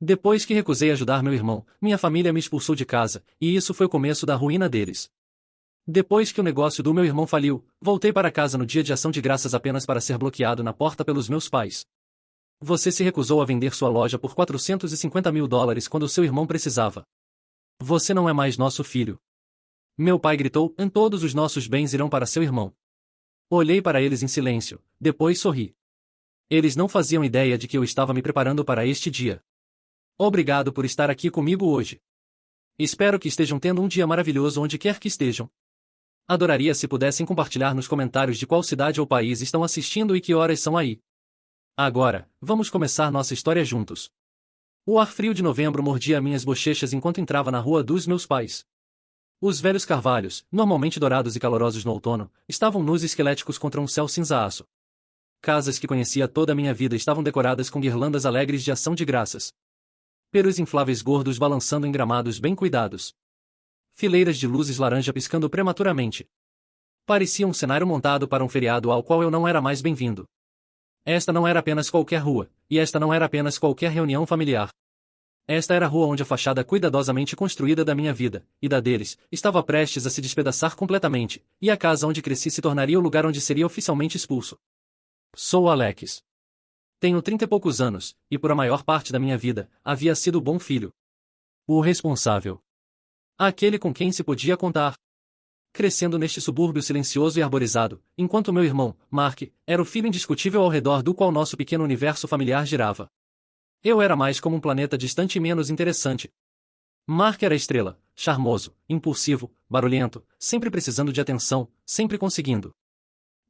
Depois que recusei ajudar meu irmão, minha família me expulsou de casa, e isso foi o começo da ruína deles. Depois que o negócio do meu irmão faliu, voltei para casa no dia de ação de graças apenas para ser bloqueado na porta pelos meus pais. Você se recusou a vender sua loja por $450.000 quando seu irmão precisava. Você não é mais nosso filho. Meu pai gritou, todos os nossos bens irão para seu irmão. Olhei para eles em silêncio, depois sorri. Eles não faziam ideia de que eu estava me preparando para este dia. Obrigado por estar aqui comigo hoje. Espero que estejam tendo um dia maravilhoso onde quer que estejam. Adoraria se pudessem compartilhar nos comentários de qual cidade ou país estão assistindo e que horas são aí. Agora, vamos começar nossa história juntos. O ar frio de novembro mordia minhas bochechas enquanto entrava na rua dos meus pais. Os velhos carvalhos, normalmente dourados e calorosos no outono, estavam nus e esqueléticos contra um céu cinza-aço. Casas que conhecia toda a minha vida estavam decoradas com guirlandas alegres de ação de graças. Perus infláveis gordos balançando em gramados bem cuidados. Fileiras de luzes laranja piscando prematuramente. Parecia um cenário montado para um feriado ao qual eu não era mais bem-vindo. Esta não era apenas qualquer rua, e esta não era apenas qualquer reunião familiar. Esta era a rua onde a fachada cuidadosamente construída da minha vida, e da deles, estava prestes a se despedaçar completamente, e a casa onde cresci se tornaria o lugar onde seria oficialmente expulso. Sou Alex. Tenho 30 e poucos anos, e por a maior parte da minha vida, havia sido o bom filho. O responsável. Aquele com quem se podia contar. Crescendo neste subúrbio silencioso e arborizado, enquanto meu irmão, Mark, era o filho indiscutível ao redor do qual nosso pequeno universo familiar girava. Eu era mais como um planeta distante e menos interessante. Mark era estrela, charmoso, impulsivo, barulhento, sempre precisando de atenção, sempre conseguindo.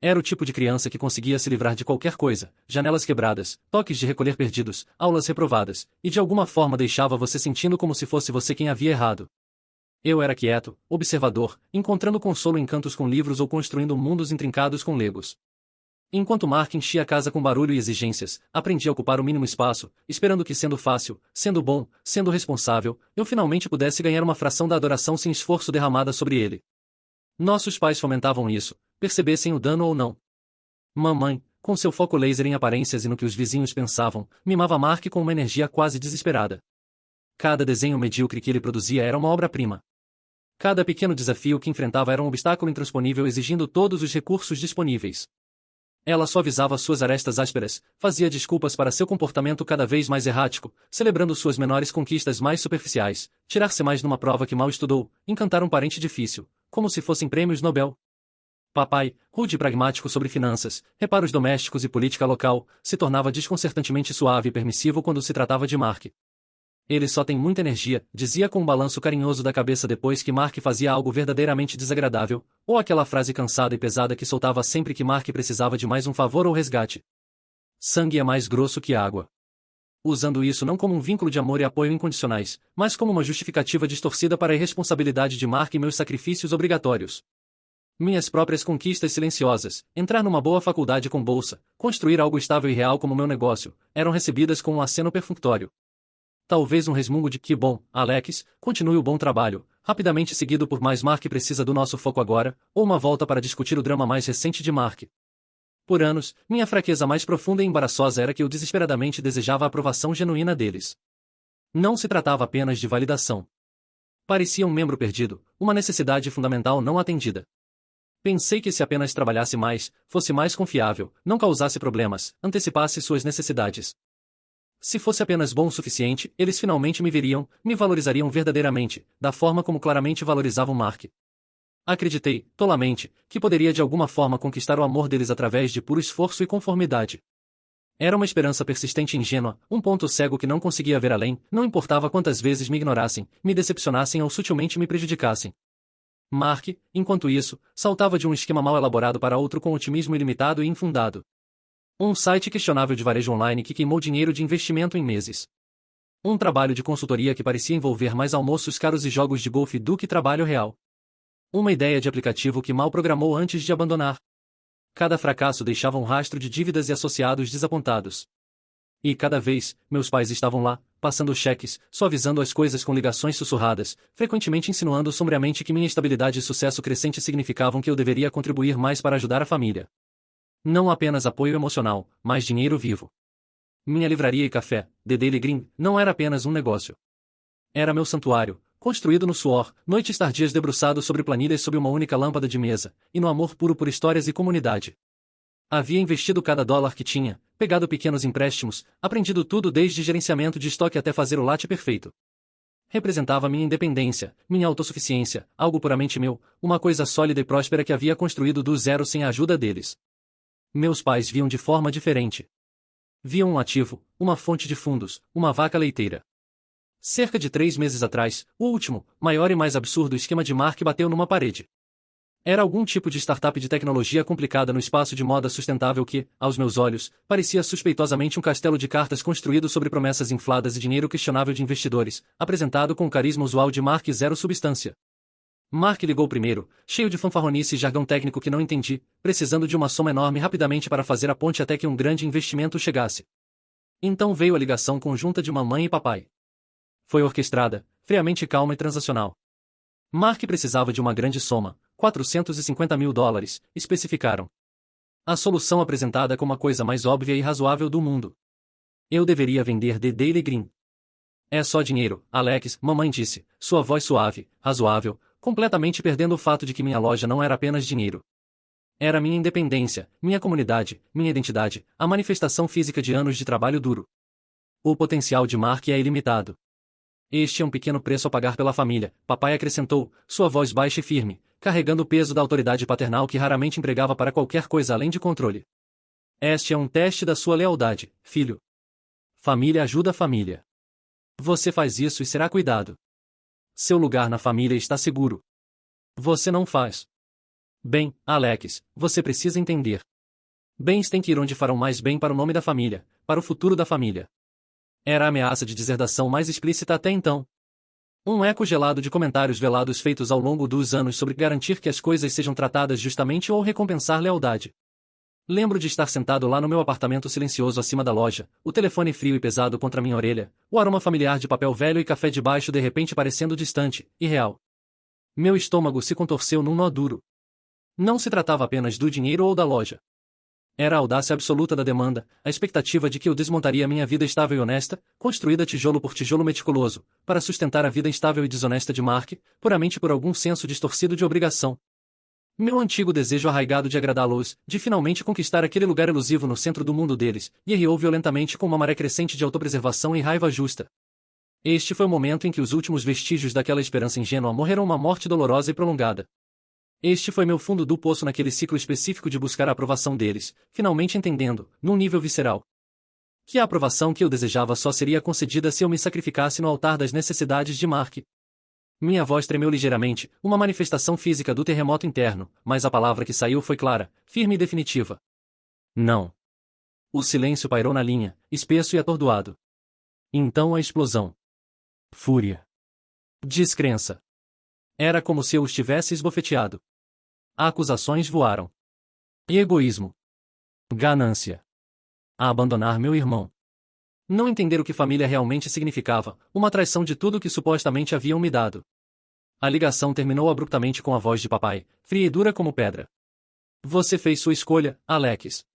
Era o tipo de criança que conseguia se livrar de qualquer coisa, janelas quebradas, toques de recolher perdidos, aulas reprovadas, e de alguma forma deixava você sentindo como se fosse você quem havia errado. Eu era quieto, observador, encontrando consolo em cantos com livros ou construindo mundos intrincados com legos. Enquanto Mark enchia a casa com barulho e exigências, aprendi a ocupar o mínimo espaço, esperando que sendo fácil, sendo bom, sendo responsável, eu finalmente pudesse ganhar uma fração da adoração sem esforço derramada sobre ele. Nossos pais fomentavam isso, percebessem o dano ou não. Mamãe, com seu foco laser em aparências e no que os vizinhos pensavam, mimava Mark com uma energia quase desesperada. Cada desenho medíocre que ele produzia era uma obra-prima. Cada pequeno desafio que enfrentava era um obstáculo intransponível exigindo todos os recursos disponíveis. Ela suavizava suas arestas ásperas, fazia desculpas para seu comportamento cada vez mais errático, celebrando suas menores conquistas mais superficiais, tirar-se mais numa prova que mal estudou, encantar um parente difícil, como se fossem prêmios Nobel. Papai, rude e pragmático sobre finanças, reparos domésticos e política local, se tornava desconcertantemente suave e permissivo quando se tratava de Mark. Ele só tem muita energia, dizia com um balanço carinhoso da cabeça depois que Mark fazia algo verdadeiramente desagradável, ou aquela frase cansada e pesada que soltava sempre que Mark precisava de mais um favor ou resgate. Sangue é mais grosso que água. Usando isso não como um vínculo de amor e apoio incondicionais, mas como uma justificativa distorcida para a irresponsabilidade de Mark e meus sacrifícios obrigatórios. Minhas próprias conquistas silenciosas, entrar numa boa faculdade com bolsa, construir algo estável e real como meu negócio, eram recebidas com um aceno perfunctório. Talvez um resmungo de que bom, Alex, continue o bom trabalho, rapidamente seguido por mais Mark precisa do nosso foco agora, ou uma volta para discutir o drama mais recente de Mark. Por anos, minha fraqueza mais profunda e embaraçosa era que eu desesperadamente desejava a aprovação genuína deles. Não se tratava apenas de validação. Parecia um membro perdido, uma necessidade fundamental não atendida. Pensei que se apenas trabalhasse mais, fosse mais confiável, não causasse problemas, antecipasse suas necessidades. Se fosse apenas bom o suficiente, eles finalmente me veriam, me valorizariam verdadeiramente, da forma como claramente valorizavam Mark. Acreditei, tolamente, que poderia de alguma forma conquistar o amor deles através de puro esforço e conformidade. Era uma esperança persistente e ingênua, um ponto cego que não conseguia ver além, não importava quantas vezes me ignorassem, me decepcionassem ou sutilmente me prejudicassem. Mark, enquanto isso, saltava de um esquema mal elaborado para outro com otimismo ilimitado e infundado. Um site questionável de varejo online que queimou dinheiro de investimento em meses. Um trabalho de consultoria que parecia envolver mais almoços caros e jogos de golfe do que trabalho real. Uma ideia de aplicativo que mal programou antes de abandonar. Cada fracasso deixava um rastro de dívidas e associados desapontados. E cada vez, meus pais estavam lá, passando cheques, suavizando as coisas com ligações sussurradas, frequentemente insinuando sombriamente que minha estabilidade e sucesso crescente significavam que eu deveria contribuir mais para ajudar a família. Não apenas apoio emocional, mas dinheiro vivo. Minha livraria e café, The Daily Green, não era apenas um negócio. Era meu santuário, construído no suor, noites tardias debruçado sobre planilhas sob uma única lâmpada de mesa, e no amor puro por histórias e comunidade. Havia investido cada dólar que tinha, pegado pequenos empréstimos, aprendido tudo desde gerenciamento de estoque até fazer o latte perfeito. Representava minha independência, minha autossuficiência, algo puramente meu, uma coisa sólida e próspera que havia construído do zero sem a ajuda deles. Meus pais viam de forma diferente. Viam um ativo, uma fonte de fundos, uma vaca leiteira. Cerca de 3 meses atrás, o último, maior e mais absurdo esquema de Mark bateu numa parede. Era algum tipo de startup de tecnologia complicada no espaço de moda sustentável que, aos meus olhos, parecia suspeitosamente um castelo de cartas construído sobre promessas infladas e dinheiro questionável de investidores, apresentado com o carisma usual de Mark zero substância. Mark ligou primeiro, cheio de fanfarronice e jargão técnico que não entendi, precisando de uma soma enorme rapidamente para fazer a ponte até que um grande investimento chegasse. Então veio a ligação conjunta de mamãe e papai. Foi orquestrada, friamente calma e transacional. Mark precisava de uma grande soma, $450 mil, especificaram. A solução apresentada como a coisa mais óbvia e razoável do mundo. Eu deveria vender The Daily Green. É só dinheiro, Alex, mamãe disse, sua voz suave, razoável, completamente perdendo o fato de que minha loja não era apenas dinheiro. Era minha independência, minha comunidade, minha identidade, a manifestação física de anos de trabalho duro. O potencial de Mark é ilimitado. Este é um pequeno preço a pagar pela família, papai acrescentou, sua voz baixa e firme, carregando o peso da autoridade paternal que raramente empregava para qualquer coisa além de controle. Este é um teste da sua lealdade, filho. Família ajuda família. Você faz isso e será cuidado. Seu lugar na família está seguro. Você não faz. Bem, Alex, você precisa entender. Bens têm que ir onde farão mais bem para o nome da família, para o futuro da família. Era a ameaça de deserdação mais explícita até então. Um eco gelado de comentários velados feitos ao longo dos anos sobre garantir que as coisas sejam tratadas justamente ou recompensar lealdade. Lembro de estar sentado lá no meu apartamento silencioso acima da loja, o telefone frio e pesado contra minha orelha, o aroma familiar de papel velho e café de baixo de repente parecendo distante, irreal. Meu estômago se contorceu num nó duro. Não se tratava apenas do dinheiro ou da loja. Era a audácia absoluta da demanda, a expectativa de que eu desmontaria minha vida estável e honesta, construída tijolo por tijolo meticuloso, para sustentar a vida instável e desonesta de Mark, puramente por algum senso distorcido de obrigação. Meu antigo desejo arraigado de agradá-los, de finalmente conquistar aquele lugar elusivo no centro do mundo deles, guerreou violentamente com uma maré crescente de autopreservação e raiva justa. Este foi o momento em que os últimos vestígios daquela esperança ingênua morreram uma morte dolorosa e prolongada. Este foi meu fundo do poço naquele ciclo específico de buscar a aprovação deles, finalmente entendendo, num nível visceral, que a aprovação que eu desejava só seria concedida se eu me sacrificasse no altar das necessidades de Mark. Minha voz tremeu ligeiramente, uma manifestação física do terremoto interno, mas a palavra que saiu foi clara, firme e definitiva. Não. O silêncio pairou na linha, espesso e atordoado. Então a explosão. Fúria. Descrença. Era como se eu os tivesse esbofeteado. Acusações voaram. Egoísmo. Ganância. A abandonar meu irmão. Não entender o que família realmente significava, uma traição de tudo que supostamente haviam me dado. A ligação terminou abruptamente com a voz de papai, fria e dura como pedra. Você fez sua escolha, Alex.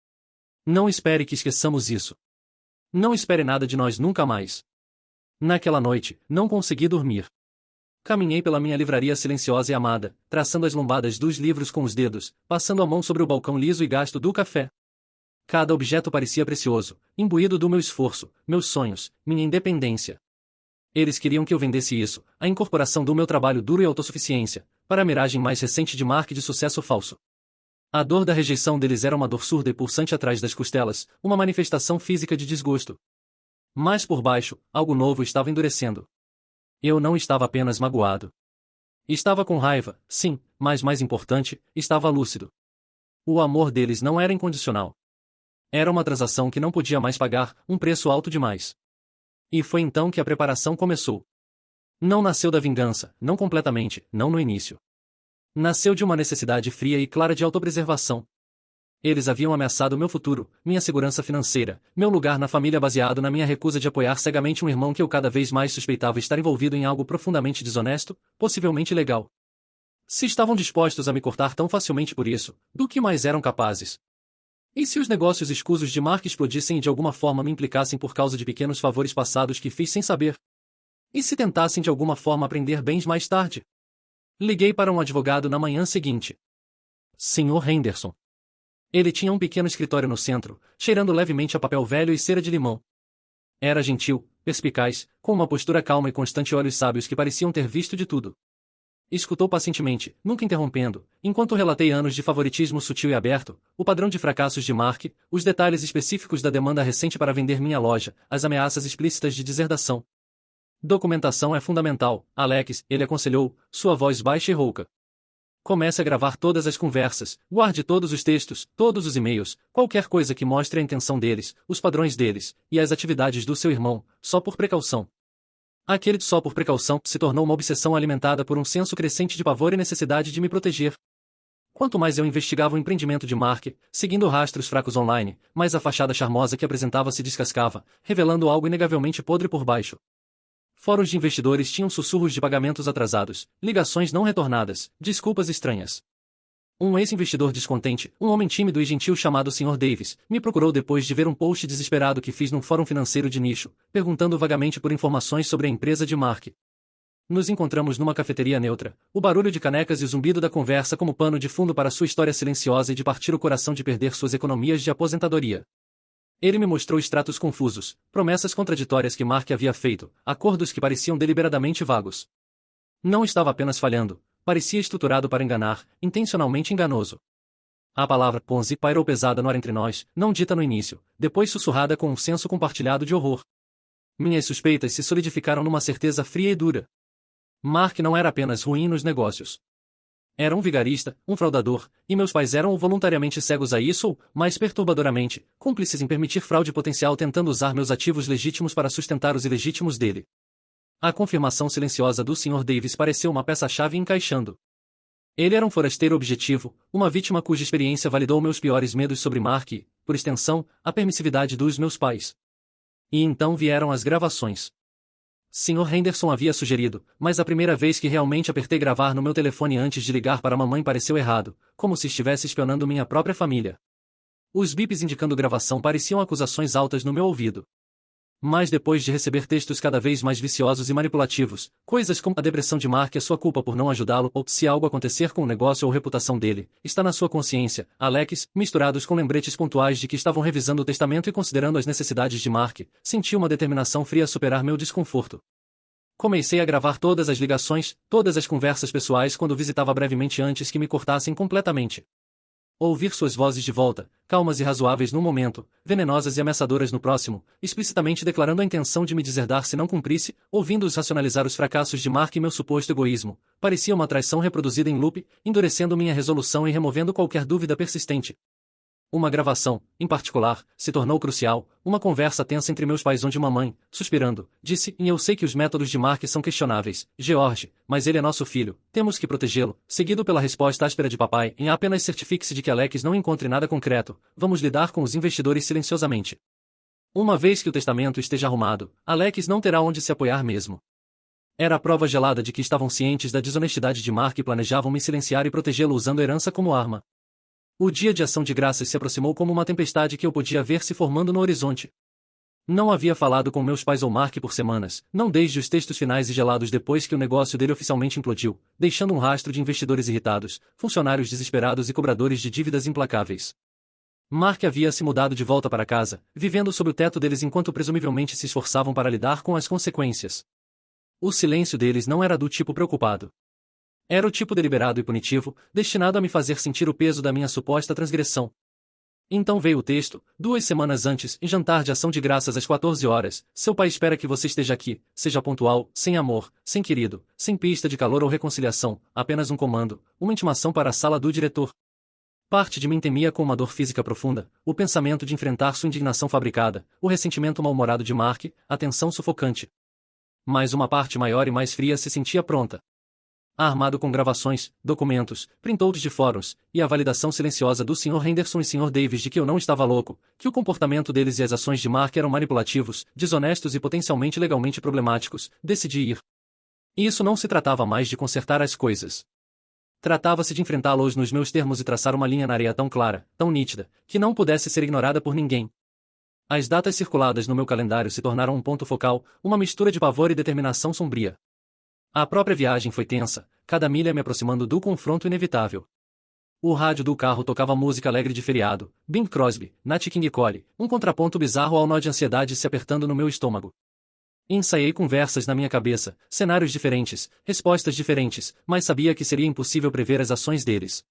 Não espere que esqueçamos isso. Não espere nada de nós nunca mais. Naquela noite, não consegui dormir. Caminhei pela minha livraria silenciosa e amada, traçando as lombadas dos livros com os dedos, passando a mão sobre o balcão liso e gasto do café. Cada objeto parecia precioso, imbuído do meu esforço, meus sonhos, minha independência. Eles queriam que eu vendesse isso, a incorporação do meu trabalho duro e autossuficiência, para a miragem mais recente de Mark de sucesso falso. A dor da rejeição deles era uma dor surda e pulsante atrás das costelas, uma manifestação física de desgosto. Mas por baixo, algo novo estava endurecendo. Eu não estava apenas magoado. Estava com raiva, sim, mas mais importante, estava lúcido. O amor deles não era incondicional. Era uma transação que não podia mais pagar, um preço alto demais. E foi então que a preparação começou. Não nasceu da vingança, não completamente, não no início. Nasceu de uma necessidade fria e clara de autopreservação. Eles haviam ameaçado meu futuro, minha segurança financeira, meu lugar na família baseado na minha recusa de apoiar cegamente um irmão que eu cada vez mais suspeitava estar envolvido em algo profundamente desonesto, possivelmente ilegal. Se estavam dispostos a me cortar tão facilmente por isso, do que mais eram capazes? E se os negócios escusos de Mark explodissem e de alguma forma me implicassem por causa de pequenos favores passados que fiz sem saber? E se tentassem de alguma forma aprender bens mais tarde? Liguei para um advogado na manhã seguinte. Sr. Henderson. Ele tinha um pequeno escritório no centro, cheirando levemente a papel velho e cera de limão. Era gentil, perspicaz, com uma postura calma e constante e olhos sábios que pareciam ter visto de tudo. Escutou pacientemente, nunca interrompendo, enquanto relatei anos de favoritismo sutil e aberto, o padrão de fracassos de Mark, os detalhes específicos da demanda recente para vender minha loja, as ameaças explícitas de deserdação. Documentação é fundamental, Alex, ele aconselhou, sua voz baixa e rouca. Comece a gravar todas as conversas, guarde todos os textos, todos os e-mails, qualquer coisa que mostre a intenção deles, os padrões deles, e as atividades do seu irmão, só por precaução. Aquele só por precaução se tornou uma obsessão alimentada por um senso crescente de pavor e necessidade de me proteger. Quanto mais eu investigava o empreendimento de Mark, seguindo rastros fracos online, mais a fachada charmosa que apresentava se descascava, revelando algo inegavelmente podre por baixo. Fóruns de investidores tinham sussurros de pagamentos atrasados, ligações não retornadas, desculpas estranhas. Um ex-investidor descontente, um homem tímido e gentil chamado Sr. Davis, me procurou depois de ver um post desesperado que fiz num fórum financeiro de nicho, perguntando vagamente por informações sobre a empresa de Mark. Nos encontramos numa cafeteria neutra, o barulho de canecas e o zumbido da conversa como pano de fundo para sua história silenciosa e de partir o coração de perder suas economias de aposentadoria. Ele me mostrou extratos confusos, promessas contraditórias que Mark havia feito, acordos que pareciam deliberadamente vagos. Não estava apenas falhando, parecia estruturado para enganar, intencionalmente enganoso. A palavra Ponzi pairou pesada no ar entre nós, não dita no início, depois sussurrada com um senso compartilhado de horror. Minhas suspeitas se solidificaram numa certeza fria e dura. Mark não era apenas ruim nos negócios. Era um vigarista, um fraudador, e meus pais eram voluntariamente cegos a isso ou, mais perturbadoramente, cúmplices em permitir fraude potencial tentando usar meus ativos legítimos para sustentar os ilegítimos dele. A confirmação silenciosa do Sr. Davis pareceu uma peça-chave encaixando. Ele era um forasteiro objetivo, uma vítima cuja experiência validou meus piores medos sobre Mark e, por extensão, a permissividade dos meus pais. E então vieram as gravações. Sr. Henderson havia sugerido, mas a primeira vez que realmente apertei gravar no meu telefone antes de ligar para a mamãe pareceu errado, como se estivesse espionando minha própria família. Os bips indicando gravação pareciam acusações altas no meu ouvido. Mas depois de receber textos cada vez mais viciosos e manipulativos, coisas como a depressão de Mark é sua culpa por não ajudá-lo ou se algo acontecer com o negócio ou reputação dele, está na sua consciência, Alex, misturados com lembretes pontuais de que estavam revisando o testamento e considerando as necessidades de Mark, senti uma determinação fria a superar meu desconforto. Comecei a gravar todas as ligações, todas as conversas pessoais quando visitava brevemente antes que me cortassem completamente. Ouvir suas vozes de volta, calmas e razoáveis num momento, venenosas e ameaçadoras no próximo, explicitamente declarando a intenção de me deserdar se não cumprisse, ouvindo-os racionalizar os fracassos de Mark e meu suposto egoísmo, parecia uma traição reproduzida em loop, endurecendo minha resolução e removendo qualquer dúvida persistente. Uma gravação, em particular, se tornou crucial, uma conversa tensa entre meus pais onde mamãe, suspirando, disse, e eu sei que os métodos de Mark são questionáveis, George, mas ele é nosso filho, temos que protegê-lo, seguido pela resposta áspera de papai, em apenas certifique-se de que Alex não encontre nada concreto, vamos lidar com os investidores silenciosamente. Uma vez que o testamento esteja arrumado, Alex não terá onde se apoiar mesmo. Era a prova gelada de que estavam cientes da desonestidade de Mark e planejavam me silenciar e protegê-lo usando a herança como arma. O dia de ação de graças se aproximou como uma tempestade que eu podia ver se formando no horizonte. Não havia falado com meus pais ou Mark por semanas, não desde os textos finais e gelados depois que o negócio dele oficialmente implodiu, deixando um rastro de investidores irritados, funcionários desesperados e cobradores de dívidas implacáveis. Mark havia se mudado de volta para casa, vivendo sob o teto deles enquanto presumivelmente se esforçavam para lidar com as consequências. O silêncio deles não era do tipo preocupado. Era o tipo deliberado e punitivo, destinado a me fazer sentir o peso da minha suposta transgressão. Então veio o texto, 2 semanas antes, em jantar de ação de graças às 14 horas, seu pai espera que você esteja aqui, seja pontual, sem amor, sem querido, sem pista de calor ou reconciliação, apenas um comando, uma intimação para a sala do diretor. Parte de mim temia com uma dor física profunda, o pensamento de enfrentar sua indignação fabricada, o ressentimento mal-humorado de Mark, a tensão sufocante. Mas uma parte maior e mais fria se sentia pronta. Armado com gravações, documentos, printouts de fóruns, e a validação silenciosa do Sr. Henderson e Sr. Davis de que eu não estava louco, que o comportamento deles e as ações de Mark eram manipulativos, desonestos e potencialmente legalmente problemáticos, decidi ir. E isso não se tratava mais de consertar as coisas. Tratava-se de enfrentá-los nos meus termos e traçar uma linha na areia tão clara, tão nítida, que não pudesse ser ignorada por ninguém. As datas circuladas no meu calendário se tornaram um ponto focal, uma mistura de pavor e determinação sombria. A própria viagem foi tensa, cada milha me aproximando do confronto inevitável. O rádio do carro tocava música alegre de feriado, Bing Crosby, Nat King Cole, um contraponto bizarro ao nó de ansiedade se apertando no meu estômago. Ensaiei conversas na minha cabeça, cenários diferentes, respostas diferentes, mas sabia que seria impossível prever as ações deles.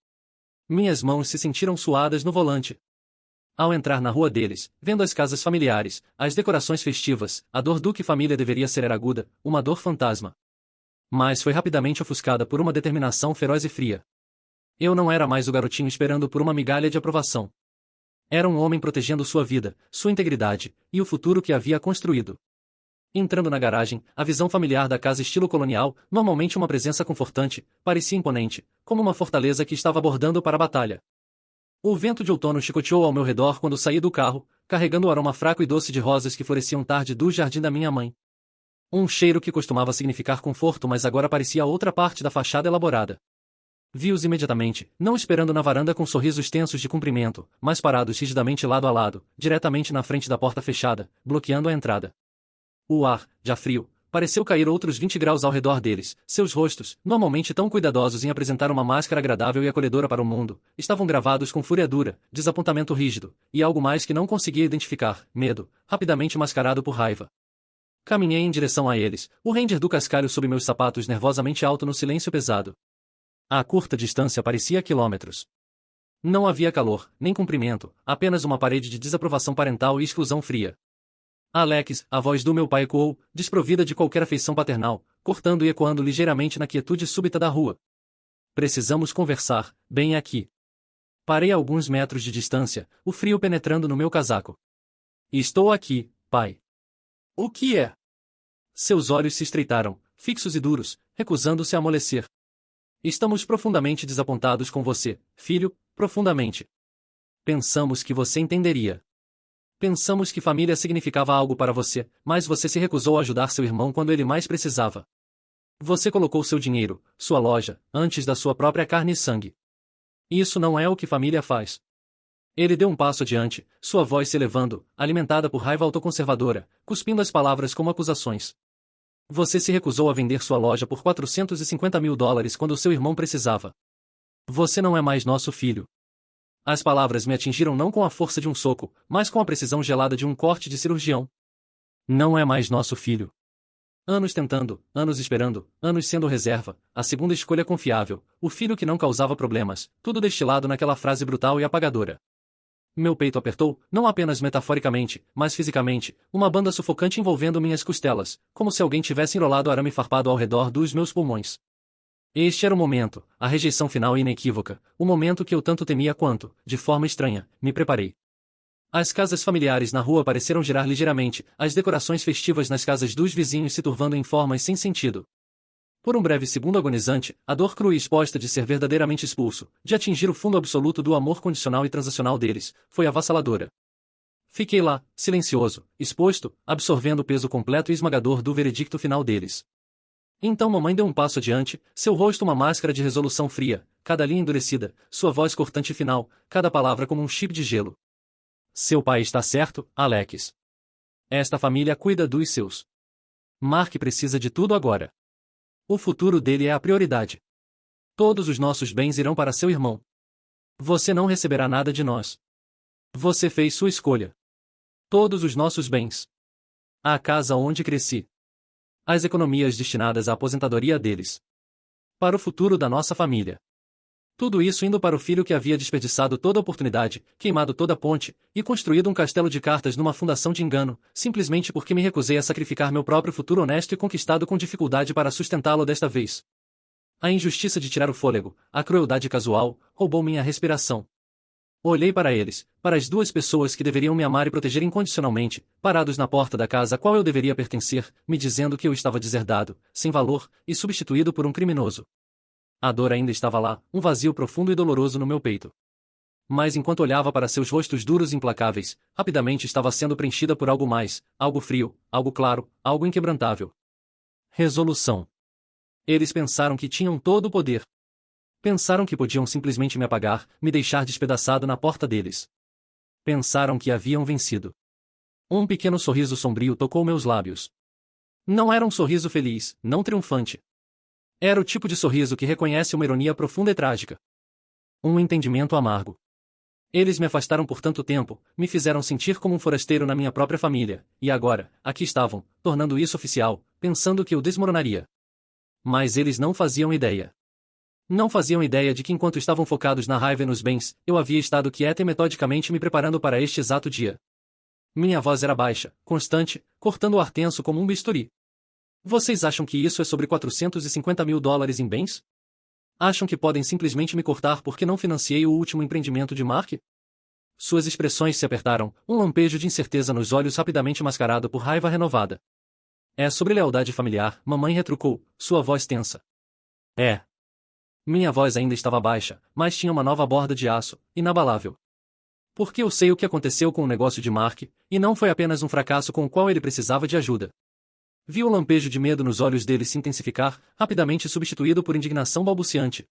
Minhas mãos se sentiram suadas no volante. Ao entrar na rua deles, vendo as casas familiares, as decorações festivas, a dor do que família deveria ser era aguda, uma dor fantasma. Mas foi rapidamente ofuscada por uma determinação feroz e fria. Eu não era mais o garotinho esperando por uma migalha de aprovação. Era um homem protegendo sua vida, sua integridade, e o futuro que havia construído. Entrando na garagem, a visão familiar da casa estilo colonial, normalmente uma presença confortante, parecia imponente, como uma fortaleza que estava abordando para a batalha. O vento de outono chicoteou ao meu redor quando saí do carro, carregando o aroma fraco e doce de rosas que floresciam tarde do jardim da minha mãe. Um cheiro que costumava significar conforto, mas agora parecia outra parte da fachada elaborada. Vi-os imediatamente, não esperando na varanda com sorrisos tensos de cumprimento, mas parados rigidamente lado a lado, diretamente na frente da porta fechada, bloqueando a entrada. O ar, já frio, pareceu cair outros 20 graus ao redor deles. Seus rostos, normalmente tão cuidadosos em apresentar uma máscara agradável e acolhedora para o mundo, estavam gravados com fúria dura, desapontamento rígido, e algo mais que não conseguia identificar, medo, rapidamente mascarado por raiva. Caminhei em direção a eles, o render do cascalho sob meus sapatos nervosamente alto no silêncio pesado. A curta distância parecia quilômetros. Não havia calor, nem comprimento, apenas uma parede de desaprovação parental e exclusão fria. Alex, a voz do meu pai ecoou, desprovida de qualquer afeição paternal, cortando e ecoando ligeiramente na quietude súbita da rua. Precisamos conversar, bem aqui. Parei a alguns metros de distância, o frio penetrando no meu casaco. Estou aqui, pai. O que é? Seus olhos se estreitaram, fixos e duros, recusando-se a amolecer. Estamos profundamente desapontados com você, filho, profundamente. Pensamos que você entenderia. Pensamos que família significava algo para você, mas você se recusou a ajudar seu irmão quando ele mais precisava. Você colocou seu dinheiro, sua loja, antes da sua própria carne e sangue. Isso não é o que família faz. Ele deu um passo adiante, sua voz se elevando, alimentada por raiva autoconservadora, cuspindo as palavras como acusações. Você se recusou a vender sua loja por $450.000 quando seu irmão precisava. Você não é mais nosso filho. As palavras me atingiram não com a força de um soco, mas com a precisão gelada de um corte de cirurgião. Não é mais nosso filho. Anos tentando, anos esperando, anos sendo reserva, a segunda escolha confiável, o filho que não causava problemas, tudo destilado naquela frase brutal e apagadora. Meu peito apertou, não apenas metaforicamente, mas fisicamente, uma banda sufocante envolvendo minhas costelas, como se alguém tivesse enrolado arame farpado ao redor dos meus pulmões. Este era o momento, a rejeição final e inequívoca, o momento que eu tanto temia quanto, de forma estranha, me preparei. As casas familiares na rua pareceram girar ligeiramente, as decorações festivas nas casas dos vizinhos se turvando em formas sem sentido. Por um breve segundo agonizante, a dor crua e exposta de ser verdadeiramente expulso, de atingir o fundo absoluto do amor condicional e transacional deles, foi avassaladora. Fiquei lá, silencioso, exposto, absorvendo o peso completo e esmagador do veredicto final deles. Então mamãe deu um passo adiante, seu rosto uma máscara de resolução fria, cada linha endurecida, sua voz cortante e final, cada palavra como um chip de gelo. Seu pai está certo, Alex. Esta família cuida dos seus. Mark precisa de tudo agora. O futuro dele é a prioridade. Todos os nossos bens irão para seu irmão. Você não receberá nada de nós. Você fez sua escolha. Todos os nossos bens. A casa onde cresci. As economias destinadas à aposentadoria deles. Para o futuro da nossa família. Tudo isso indo para o filho que havia desperdiçado toda a oportunidade, queimado toda a ponte, e construído um castelo de cartas numa fundação de engano, simplesmente porque me recusei a sacrificar meu próprio futuro honesto e conquistado com dificuldade para sustentá-lo desta vez. A injustiça de tirar o fôlego, a crueldade casual, roubou minha respiração. Olhei para eles, para as duas pessoas que deveriam me amar e proteger incondicionalmente, parados na porta da casa a qual eu deveria pertencer, me dizendo que eu estava deserdado, sem valor, e substituído por um criminoso. A dor ainda estava lá, um vazio profundo e doloroso no meu peito. Mas enquanto olhava para seus rostos duros e implacáveis, rapidamente estava sendo preenchida por algo mais, algo frio, algo claro, algo inquebrantável. Resolução. Eles pensaram que tinham todo o poder. Pensaram que podiam simplesmente me apagar, me deixar despedaçado na porta deles. Pensaram que haviam vencido. Um pequeno sorriso sombrio tocou meus lábios. Não era um sorriso feliz, não triunfante. Era o tipo de sorriso que reconhece uma ironia profunda e trágica. Um entendimento amargo. Eles me afastaram por tanto tempo, me fizeram sentir como um forasteiro na minha própria família, e agora, aqui estavam, tornando isso oficial, pensando que eu desmoronaria. Mas eles não faziam ideia. Não faziam ideia de que enquanto estavam focados na raiva e nos bens, eu havia estado quieta e metodicamente me preparando para este exato dia. Minha voz era baixa, constante, cortando o ar tenso como um bisturi. Vocês acham que isso é sobre $450 mil em bens? Acham que podem simplesmente me cortar porque não financiei o último empreendimento de Mark? Suas expressões se apertaram, um lampejo de incerteza nos olhos rapidamente mascarado por raiva renovada. É sobre lealdade familiar, mamãe retrucou, sua voz tensa. É. Minha voz ainda estava baixa, mas tinha uma nova borda de aço, inabalável. Porque eu sei o que aconteceu com o negócio de Mark, e não foi apenas um fracasso com o qual ele precisava de ajuda. Vi o lampejo de medo nos olhos dele se intensificar, rapidamente substituído por indignação balbuciante.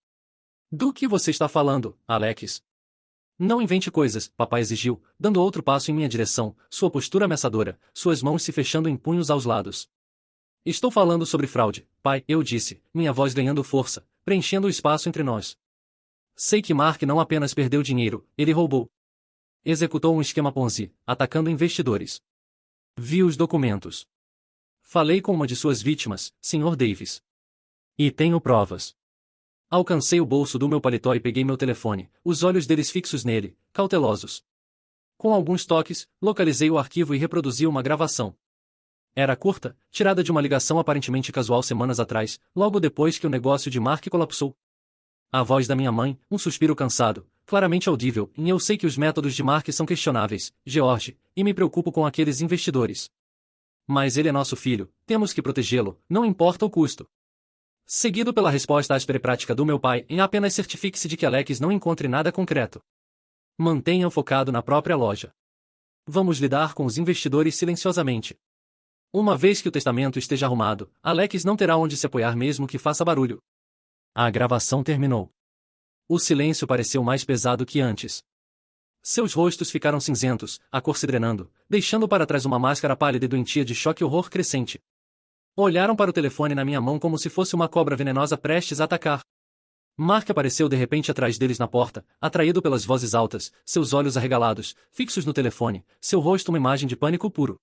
Do que você está falando, Alex? Não invente coisas, papai exigiu, dando outro passo em minha direção, sua postura ameaçadora, suas mãos se fechando em punhos aos lados. Estou falando sobre fraude, pai, eu disse, minha voz ganhando força, preenchendo o espaço entre nós. Sei que Mark não apenas perdeu dinheiro, ele roubou. Executou um esquema Ponzi, atacando investidores. Vi os documentos. Falei com uma de suas vítimas, Sr. Davis. E tenho provas. Alcancei o bolso do meu paletó e peguei meu telefone, os olhos deles fixos nele, cautelosos. Com alguns toques, localizei o arquivo e reproduzi uma gravação. Era curta, tirada de uma ligação aparentemente casual semanas atrás, logo depois que o negócio de Mark colapsou. A voz da minha mãe, um suspiro cansado, claramente audível, e eu sei que os métodos de Mark são questionáveis, George, e me preocupo com aqueles investidores. Mas ele é nosso filho, temos que protegê-lo, não importa o custo. Seguido pela resposta áspera e prática do meu pai em apenas certifique-se de que Alex não encontre nada concreto. Mantenha-o focado na própria loja. Vamos lidar com os investidores silenciosamente. Uma vez que o testamento esteja arrumado, Alex não terá onde se apoiar mesmo que faça barulho. A gravação terminou. O silêncio pareceu mais pesado que antes. Seus rostos ficaram cinzentos, a cor se drenando, deixando para trás uma máscara pálida e doentia de choque e horror crescente. Olharam para o telefone na minha mão como se fosse uma cobra venenosa prestes a atacar. Mark apareceu de repente atrás deles na porta, atraído pelas vozes altas, seus olhos arregalados, fixos no telefone, seu rosto uma imagem de pânico puro.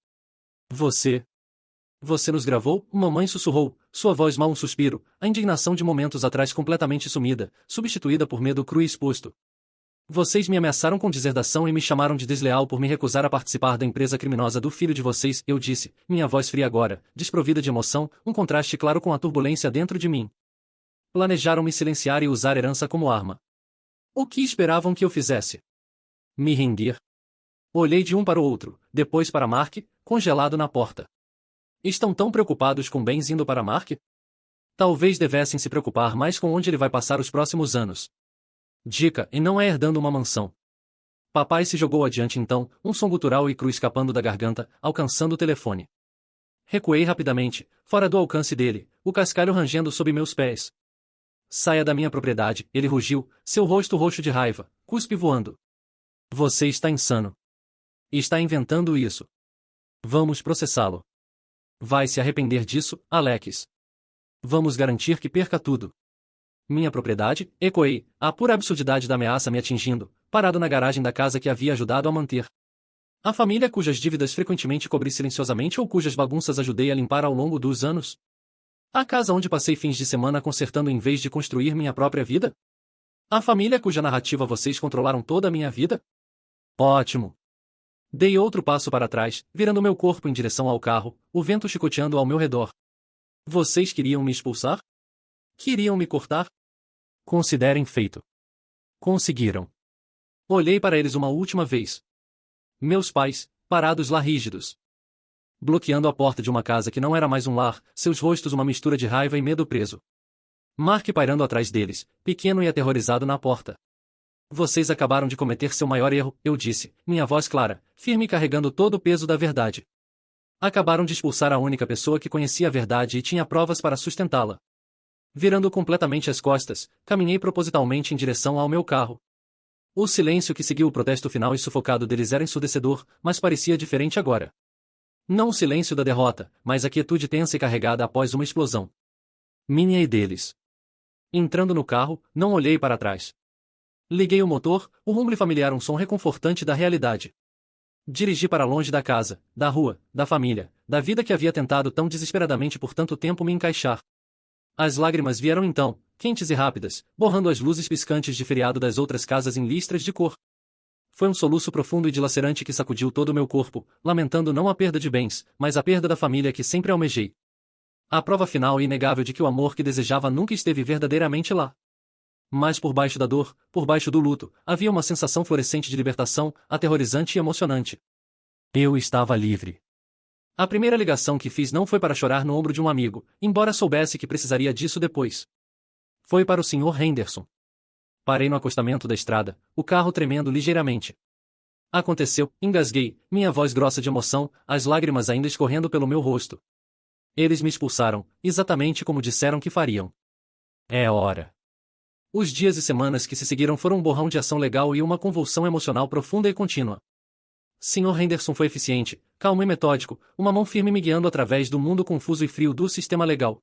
Você nos gravou? Mamãe sussurrou, sua voz mal um suspiro, a indignação de momentos atrás completamente sumida, substituída por medo cru e exposto. Vocês me ameaçaram com deserdação e me chamaram de desleal por me recusar a participar da empresa criminosa do filho de vocês, eu disse, minha voz fria agora, desprovida de emoção, um contraste claro com a turbulência dentro de mim. Planejaram me silenciar e usar herança como arma. O que esperavam que eu fizesse? Me render? Olhei de um para o outro, depois para Mark, congelado na porta. Estão tão preocupados com bens indo para Mark? Talvez devessem se preocupar mais com onde ele vai passar os próximos anos. Dica, e não é herdando uma mansão. Papai se jogou adiante então, um som gutural e cru escapando da garganta, alcançando o telefone. Recuei rapidamente, fora do alcance dele, o cascalho rangendo sob meus pés. Saia da minha propriedade, ele rugiu, seu rosto roxo de raiva, cuspe voando. Você está insano. Está inventando isso. Vamos processá-lo. Vai se arrepender disso, Alex. Vamos garantir que perca tudo. Minha propriedade? Ecoei, a pura absurdidade da ameaça me atingindo, parado na garagem da casa que havia ajudado a manter. A família cujas dívidas frequentemente cobri silenciosamente ou cujas bagunças ajudei a limpar ao longo dos anos? A casa onde passei fins de semana consertando em vez de construir minha própria vida? A família cuja narrativa vocês controlaram toda a minha vida? Ótimo. Dei outro passo para trás, virando meu corpo em direção ao carro, o vento chicoteando ao meu redor. Vocês queriam me expulsar? Queriam me cortar? Considerem feito. Conseguiram. Olhei para eles uma última vez. Meus pais, parados lá rígidos. Bloqueando a porta de uma casa que não era mais um lar, seus rostos uma mistura de raiva e medo preso. Mark pairando atrás deles, pequeno e aterrorizado na porta. Vocês acabaram de cometer seu maior erro, eu disse, minha voz clara, firme e carregando todo o peso da verdade. Acabaram de expulsar a única pessoa que conhecia a verdade e tinha provas para sustentá-la. Virando completamente as costas, caminhei propositalmente em direção ao meu carro. O silêncio que seguiu o protesto final e sufocado deles era ensurdecedor, mas parecia diferente agora. Não o silêncio da derrota, mas a quietude tensa e carregada após uma explosão. Minha e deles. Entrando no carro, não olhei para trás. Liguei o motor, o rumble familiar, um som reconfortante da realidade. Dirigi para longe da casa, da rua, da família, da vida que havia tentado tão desesperadamente por tanto tempo me encaixar. As lágrimas vieram então, quentes e rápidas, borrando as luzes piscantes de feriado das outras casas em listras de cor. Foi um soluço profundo e dilacerante que sacudiu todo o meu corpo, lamentando não a perda de bens, mas a perda da família que sempre almejei. A prova final e inegável de que o amor que desejava nunca esteve verdadeiramente lá. Mas por baixo da dor, por baixo do luto, havia uma sensação florescente de libertação, aterrorizante e emocionante. Eu estava livre. A primeira ligação que fiz não foi para chorar no ombro de um amigo, embora soubesse que precisaria disso depois. Foi para o Sr. Henderson. Parei no acostamento da estrada, o carro tremendo ligeiramente. Aconteceu, engasguei, minha voz grossa de emoção, as lágrimas ainda escorrendo pelo meu rosto. Eles me expulsaram, exatamente como disseram que fariam. É hora. Os dias e semanas que se seguiram foram um borrão de ação legal e uma convulsão emocional profunda e contínua. Sr. Henderson foi eficiente, calmo e metódico, uma mão firme me guiando através do mundo confuso e frio do sistema legal.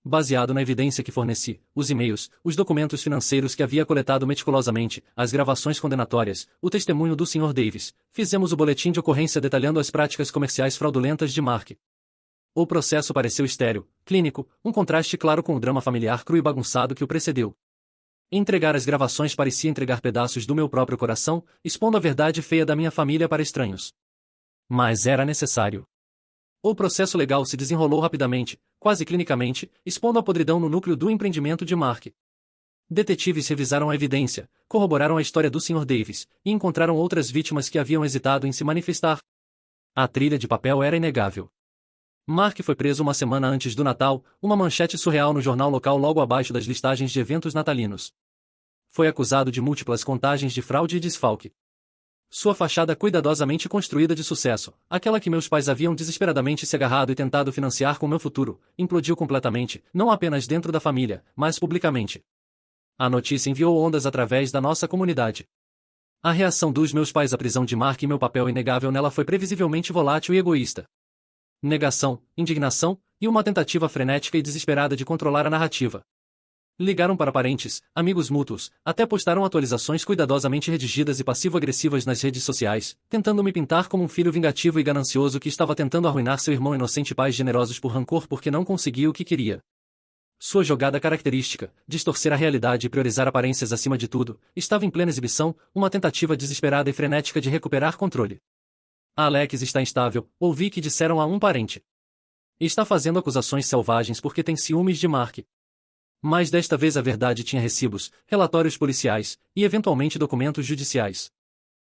Baseado na evidência que forneci, os e-mails, os documentos financeiros que havia coletado meticulosamente, as gravações condenatórias, o testemunho do Sr. Davis, fizemos o boletim de ocorrência detalhando as práticas comerciais fraudulentas de Mark. O processo pareceu estéril, clínico, um contraste claro com o drama familiar cru e bagunçado que o precedeu. Entregar as gravações parecia entregar pedaços do meu próprio coração, expondo a verdade feia da minha família para estranhos. Mas era necessário. O processo legal se desenrolou rapidamente, quase clinicamente, expondo a podridão no núcleo do empreendimento de Mark. Detetives revisaram a evidência, corroboraram a história do Sr. Davis, e encontraram outras vítimas que haviam hesitado em se manifestar. A trilha de papel era inegável. Mark foi preso uma semana antes do Natal, uma manchete surreal no jornal local logo abaixo das listagens de eventos natalinos. Foi acusado de múltiplas contagens de fraude e desfalque. Sua fachada cuidadosamente construída de sucesso, aquela que meus pais haviam desesperadamente se agarrado e tentado financiar com meu futuro, implodiu completamente, não apenas dentro da família, mas publicamente. A notícia enviou ondas através da nossa comunidade. A reação dos meus pais à prisão de Mark e meu papel inegável nela foi previsivelmente volátil e egoísta. Negação, indignação, e uma tentativa frenética e desesperada de controlar a narrativa. Ligaram para parentes, amigos mútuos, até postaram atualizações cuidadosamente redigidas e passivo-agressivas nas redes sociais, tentando me pintar como um filho vingativo e ganancioso que estava tentando arruinar seu irmão inocente e pais generosos por rancor porque não conseguia o que queria. Sua jogada característica, distorcer a realidade e priorizar aparências acima de tudo, estava em plena exibição, uma tentativa desesperada e frenética de recuperar controle. Alex está instável, ouvi que disseram a um parente. Está fazendo acusações selvagens porque tem ciúmes de Mark. Mas desta vez a verdade tinha recibos, relatórios policiais, e eventualmente documentos judiciais.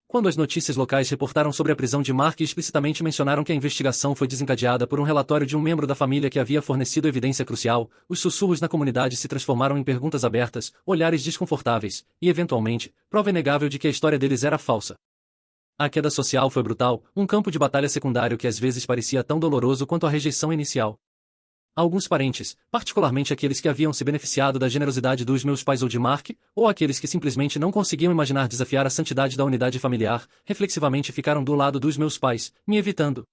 Quando as notícias locais reportaram sobre a prisão de Mark e explicitamente mencionaram que a investigação foi desencadeada por um relatório de um membro da família que havia fornecido evidência crucial, os sussurros na comunidade se transformaram em perguntas abertas, olhares desconfortáveis, e eventualmente, prova inegável de que a história deles era falsa. A queda social foi brutal, um campo de batalha secundário que às vezes parecia tão doloroso quanto a rejeição inicial. Alguns parentes, particularmente aqueles que haviam se beneficiado da generosidade dos meus pais ou de Mark, ou aqueles que simplesmente não conseguiam imaginar desafiar a santidade da unidade familiar, reflexivamente ficaram do lado dos meus pais, me evitando.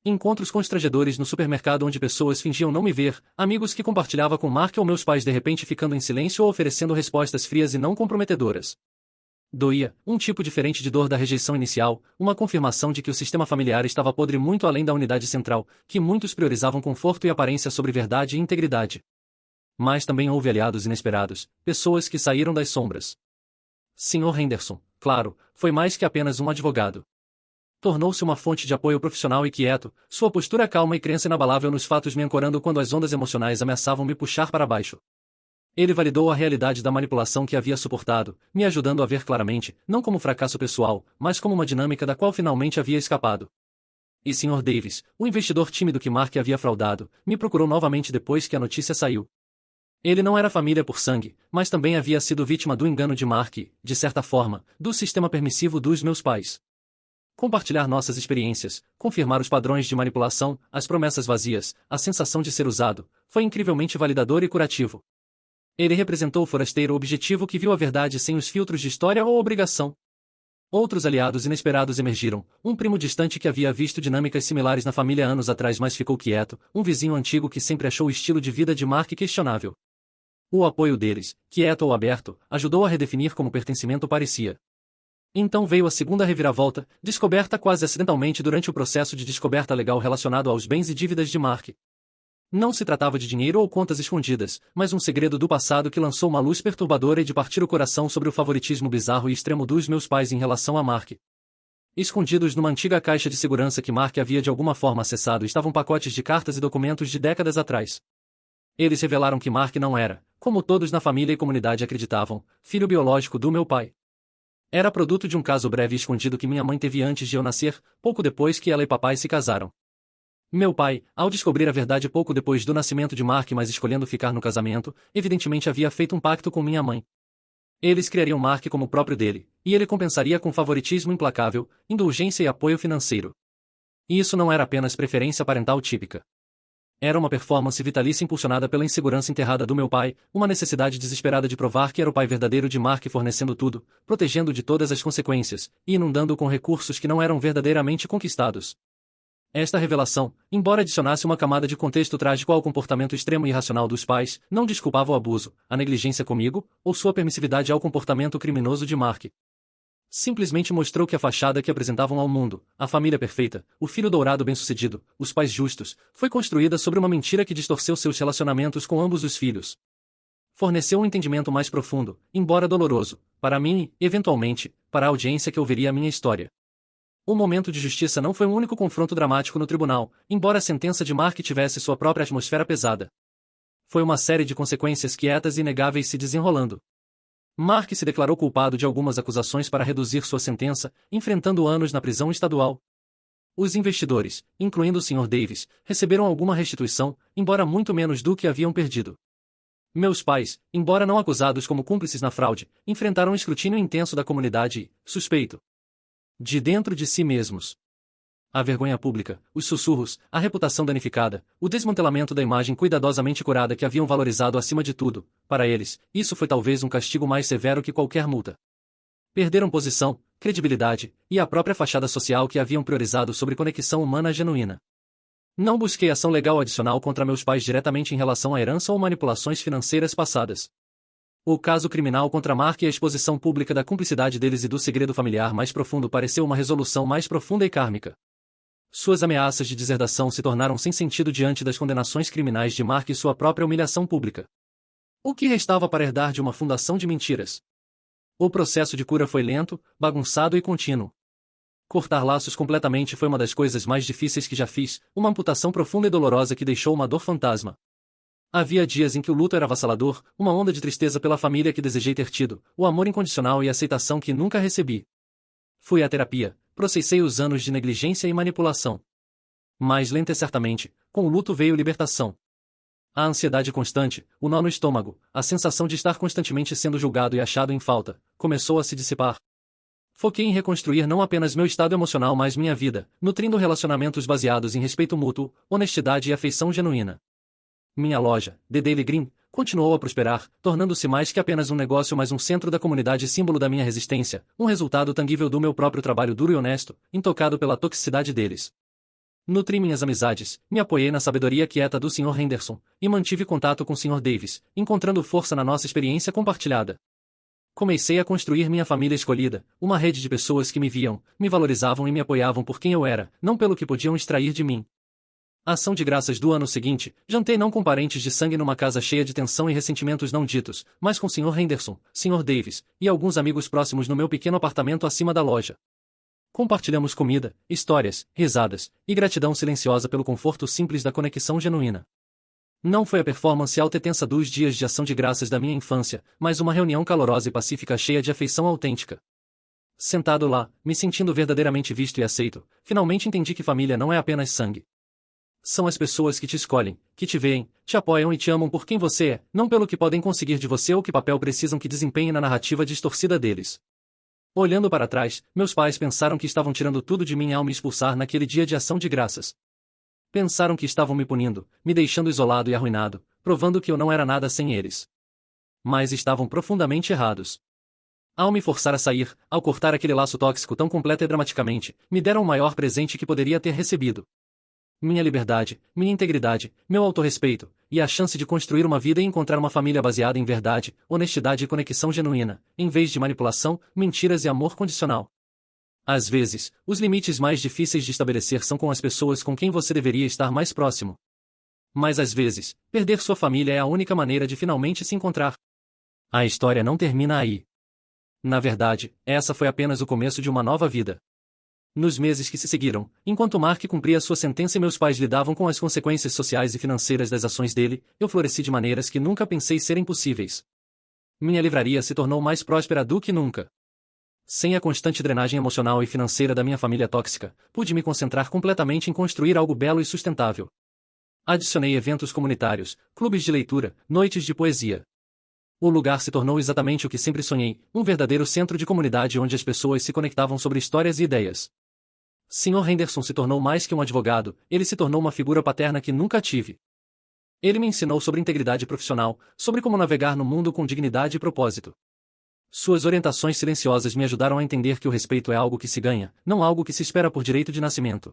Encontros constrangedores no supermercado onde pessoas fingiam não me ver, amigos que compartilhava com Mark ou meus pais de repente ficando em silêncio ou oferecendo respostas frias e não comprometedoras. Doía, um tipo diferente de dor da rejeição inicial, uma confirmação de que o sistema familiar estava podre muito além da unidade central, que muitos priorizavam conforto e aparência sobre verdade e integridade. Mas também houve aliados inesperados, pessoas que saíram das sombras. Sr. Henderson, claro, foi mais que apenas um advogado. Tornou-se uma fonte de apoio profissional e quieto, sua postura calma e crença inabalável nos fatos me ancorando quando as ondas emocionais ameaçavam me puxar para baixo. Ele validou a realidade da manipulação que havia suportado, me ajudando a ver claramente, não como fracasso pessoal, mas como uma dinâmica da qual finalmente havia escapado. E Sr. Davis, o investidor tímido que Mark havia fraudado, me procurou novamente depois que a notícia saiu. Ele não era família por sangue, mas também havia sido vítima do engano de Mark, de certa forma, do sistema permissivo dos meus pais. Compartilhar nossas experiências, confirmar os padrões de manipulação, as promessas vazias, a sensação de ser usado, foi incrivelmente validador e curativo. Ele representou o forasteiro objetivo que viu a verdade sem os filtros de história ou obrigação. Outros aliados inesperados emergiram, um primo distante que havia visto dinâmicas similares na família anos atrás mas ficou quieto, um vizinho antigo que sempre achou o estilo de vida de Mark questionável. O apoio deles, quieto ou aberto, ajudou a redefinir como pertencimento parecia. Então veio a segunda reviravolta, descoberta quase acidentalmente durante o processo de descoberta legal relacionado aos bens e dívidas de Mark. Não se tratava de dinheiro ou contas escondidas, mas um segredo do passado que lançou uma luz perturbadora e de partir o coração sobre o favoritismo bizarro e extremo dos meus pais em relação a Mark. Escondidos numa antiga caixa de segurança que Mark havia de alguma forma acessado estavam pacotes de cartas e documentos de décadas atrás. Eles revelaram que Mark não era, como todos na família e comunidade acreditavam, filho biológico do meu pai. Era produto de um caso breve e escondido que minha mãe teve antes de eu nascer, pouco depois que ela e papai se casaram. Meu pai, ao descobrir a verdade pouco depois do nascimento de Mark mas escolhendo ficar no casamento, evidentemente havia feito um pacto com minha mãe. Eles criariam Mark como próprio dele, e ele compensaria com favoritismo implacável, indulgência e apoio financeiro. E isso não era apenas preferência parental típica. Era uma performance vitalícia impulsionada pela insegurança enterrada do meu pai, uma necessidade desesperada de provar que era o pai verdadeiro de Mark fornecendo tudo, protegendo de todas as consequências, e inundando-o com recursos que não eram verdadeiramente conquistados. Esta revelação, embora adicionasse uma camada de contexto trágico ao comportamento extremo e irracional dos pais, não desculpava o abuso, a negligência comigo, ou sua permissividade ao comportamento criminoso de Mark. Simplesmente mostrou que a fachada que apresentavam ao mundo, a família perfeita, o filho dourado bem-sucedido, os pais justos, foi construída sobre uma mentira que distorceu seus relacionamentos com ambos os filhos. Forneceu um entendimento mais profundo, embora doloroso, para mim e, eventualmente, para a audiência que ouviria a minha história. O momento de justiça não foi um único confronto dramático no tribunal, embora a sentença de Mark tivesse sua própria atmosfera pesada. Foi uma série de consequências quietas e inegáveis se desenrolando. Mark se declarou culpado de algumas acusações para reduzir sua sentença, enfrentando anos na prisão estadual. Os investidores, incluindo o Sr. Davis, receberam alguma restituição, embora muito menos do que haviam perdido. Meus pais, embora não acusados como cúmplices na fraude, enfrentaram um escrutínio intenso da comunidade e, suspeito, de dentro de si mesmos. A vergonha pública, os sussurros, a reputação danificada, o desmantelamento da imagem cuidadosamente curada que haviam valorizado acima de tudo, para eles, isso foi talvez um castigo mais severo que qualquer multa. Perderam posição, credibilidade, e a própria fachada social que haviam priorizado sobre conexão humana genuína. Não busquei ação legal adicional contra meus pais diretamente em relação à herança ou manipulações financeiras passadas. O caso criminal contra Mark e a exposição pública da cumplicidade deles e do segredo familiar mais profundo pareceu uma resolução mais profunda e kármica. Suas ameaças de deserdação se tornaram sem sentido diante das condenações criminais de Mark e sua própria humilhação pública. O que restava para herdar de uma fundação de mentiras? O processo de cura foi lento, bagunçado e contínuo. Cortar laços completamente foi uma das coisas mais difíceis que já fiz, uma amputação profunda e dolorosa que deixou uma dor fantasma. Havia dias em que o luto era avassalador, uma onda de tristeza pela família que desejei ter tido, o amor incondicional e a aceitação que nunca recebi. Fui à terapia, processei os anos de negligência e manipulação. Mais lenta e certamente, com o luto veio libertação. A ansiedade constante, o nó no estômago, a sensação de estar constantemente sendo julgado e achado em falta, começou a se dissipar. Foquei em reconstruir não apenas meu estado emocional mas minha vida, nutrindo relacionamentos baseados em respeito mútuo, honestidade e afeição genuína. Minha loja, The Daily Green, continuou a prosperar, tornando-se mais que apenas um negócio mas um centro da comunidade e símbolo da minha resistência, um resultado tangível do meu próprio trabalho duro e honesto, intocado pela toxicidade deles. Nutri minhas amizades, me apoiei na sabedoria quieta do Sr. Henderson, e mantive contato com o Sr. Davis, encontrando força na nossa experiência compartilhada. Comecei a construir minha família escolhida, uma rede de pessoas que me viam, me valorizavam e me apoiavam por quem eu era, não pelo que podiam extrair de mim. Ação de graças do ano seguinte, jantei não com parentes de sangue numa casa cheia de tensão e ressentimentos não ditos, mas com Sr. Henderson, Sr. Davis, e alguns amigos próximos no meu pequeno apartamento acima da loja. Compartilhamos comida, histórias, risadas, e gratidão silenciosa pelo conforto simples da conexão genuína. Não foi a performance alta e tensa dos dias de ação de graças da minha infância, mas uma reunião calorosa e pacífica cheia de afeição autêntica. Sentado lá, me sentindo verdadeiramente visto e aceito, finalmente entendi que família não é apenas sangue. São as pessoas que te escolhem, que te veem, te apoiam e te amam por quem você é, não pelo que podem conseguir de você ou que papel precisam que desempenhe na narrativa distorcida deles. Olhando para trás, meus pais pensaram que estavam tirando tudo de mim ao me expulsar naquele dia de ação de graças. Pensaram que estavam me punindo, me deixando isolado e arruinado, provando que eu não era nada sem eles. Mas estavam profundamente errados. Ao me forçar a sair, ao cortar aquele laço tóxico tão completa e dramaticamente, me deram o maior presente que poderia ter recebido. Minha liberdade, minha integridade, meu autorrespeito, e a chance de construir uma vida e encontrar uma família baseada em verdade, honestidade e conexão genuína, em vez de manipulação, mentiras e amor condicional. Às vezes, os limites mais difíceis de estabelecer são com as pessoas com quem você deveria estar mais próximo. Mas às vezes, perder sua família é a única maneira de finalmente se encontrar. A história não termina aí. Na verdade, essa foi apenas o começo de uma nova vida. Nos meses que se seguiram, enquanto Mark cumpria sua sentença e meus pais lidavam com as consequências sociais e financeiras das ações dele, eu floresci de maneiras que nunca pensei serem possíveis. Minha livraria se tornou mais próspera do que nunca. Sem a constante drenagem emocional e financeira da minha família tóxica, pude me concentrar completamente em construir algo belo e sustentável. Adicionei eventos comunitários, clubes de leitura, noites de poesia. O lugar se tornou exatamente o que sempre sonhei, um verdadeiro centro de comunidade onde as pessoas se conectavam sobre histórias e ideias. Sr. Henderson se tornou mais que um advogado, ele se tornou uma figura paterna que nunca tive. Ele me ensinou sobre integridade profissional, sobre como navegar no mundo com dignidade e propósito. Suas orientações silenciosas me ajudaram a entender que o respeito é algo que se ganha, não algo que se espera por direito de nascimento.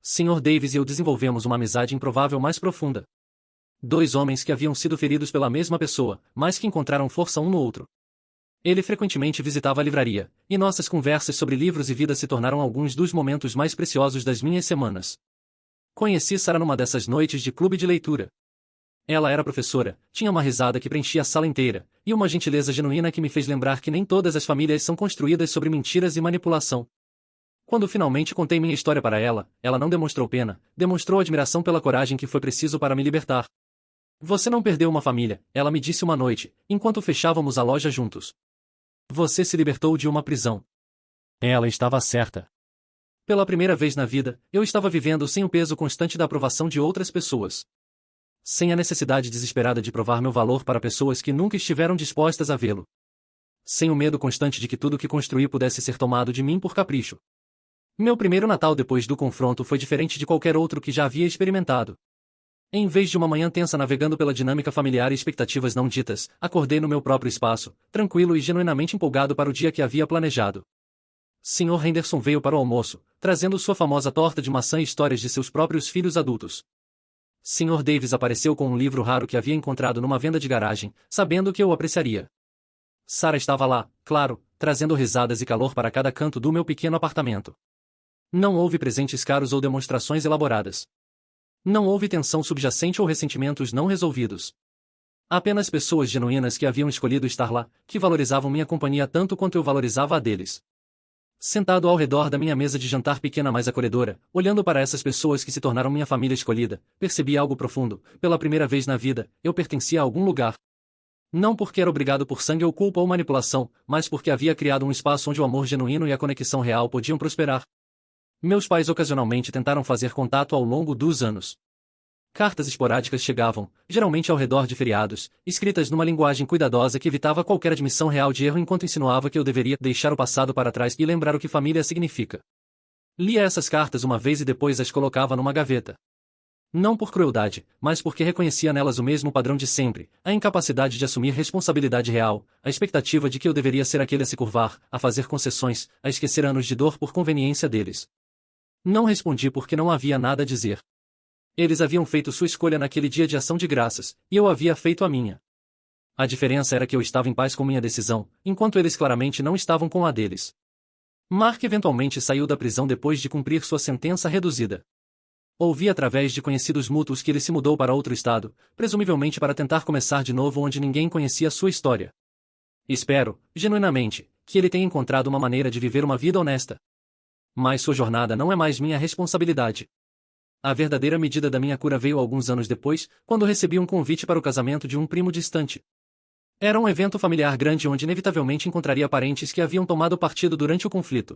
Sr. Davis e eu desenvolvemos uma amizade improvável mais profunda. Dois homens que haviam sido feridos pela mesma pessoa, mas que encontraram força um no outro. Ele frequentemente visitava a livraria, e nossas conversas sobre livros e vida se tornaram alguns dos momentos mais preciosos das minhas semanas. Conheci Sarah numa dessas noites de clube de leitura. Ela era professora, tinha uma risada que preenchia a sala inteira, e uma gentileza genuína que me fez lembrar que nem todas as famílias são construídas sobre mentiras e manipulação. Quando finalmente contei minha história para ela, ela não demonstrou pena, demonstrou admiração pela coragem que foi preciso para me libertar. Você não perdeu uma família, ela me disse uma noite, enquanto fechávamos a loja juntos. Você se libertou de uma prisão. Ela estava certa. Pela primeira vez na vida, eu estava vivendo sem o peso constante da aprovação de outras pessoas. Sem a necessidade desesperada de provar meu valor para pessoas que nunca estiveram dispostas a vê-lo. Sem o medo constante de que tudo que construí pudesse ser tomado de mim por capricho. Meu primeiro Natal depois do confronto foi diferente de qualquer outro que já havia experimentado. Em vez de uma manhã tensa navegando pela dinâmica familiar e expectativas não ditas, acordei no meu próprio espaço, tranquilo e genuinamente empolgado para o dia que havia planejado. Sr. Henderson veio para o almoço, trazendo sua famosa torta de maçã e histórias de seus próprios filhos adultos. Sr. Davis apareceu com um livro raro que havia encontrado numa venda de garagem, sabendo que eu o apreciaria. Sarah estava lá, claro, trazendo risadas e calor para cada canto do meu pequeno apartamento. Não houve presentes caros ou demonstrações elaboradas. Não houve tensão subjacente ou ressentimentos não resolvidos. Apenas pessoas genuínas que haviam escolhido estar lá, que valorizavam minha companhia tanto quanto eu valorizava a deles. Sentado ao redor da minha mesa de jantar pequena mais acolhedora, olhando para essas pessoas que se tornaram minha família escolhida, percebi algo profundo. Pela primeira vez na vida, eu pertencia a algum lugar. Não porque era obrigado por sangue ou culpa ou manipulação, mas porque havia criado um espaço onde o amor genuíno e a conexão real podiam prosperar. Meus pais ocasionalmente tentaram fazer contato ao longo dos anos. Cartas esporádicas chegavam, geralmente ao redor de feriados, escritas numa linguagem cuidadosa que evitava qualquer admissão real de erro enquanto insinuava que eu deveria deixar o passado para trás e lembrar o que família significa. Lia essas cartas uma vez e depois as colocava numa gaveta. Não por crueldade, mas porque reconhecia nelas o mesmo padrão de sempre, a incapacidade de assumir responsabilidade real, a expectativa de que eu deveria ser aquele a se curvar, a fazer concessões, a esquecer anos de dor por conveniência deles. Não respondi porque não havia nada a dizer. Eles haviam feito sua escolha naquele dia de ação de graças, e eu havia feito a minha. A diferença era que eu estava em paz com minha decisão, enquanto eles claramente não estavam com a deles. Mark eventualmente saiu da prisão depois de cumprir sua sentença reduzida. Ouvi através de conhecidos mútuos que ele se mudou para outro estado, presumivelmente para tentar começar de novo onde ninguém conhecia sua história. Espero, genuinamente, que ele tenha encontrado uma maneira de viver uma vida honesta. Mas sua jornada não é mais minha responsabilidade. A verdadeira medida da minha cura veio alguns anos depois, quando recebi um convite para o casamento de um primo distante. Era um evento familiar grande onde inevitavelmente encontraria parentes que haviam tomado partido durante o conflito.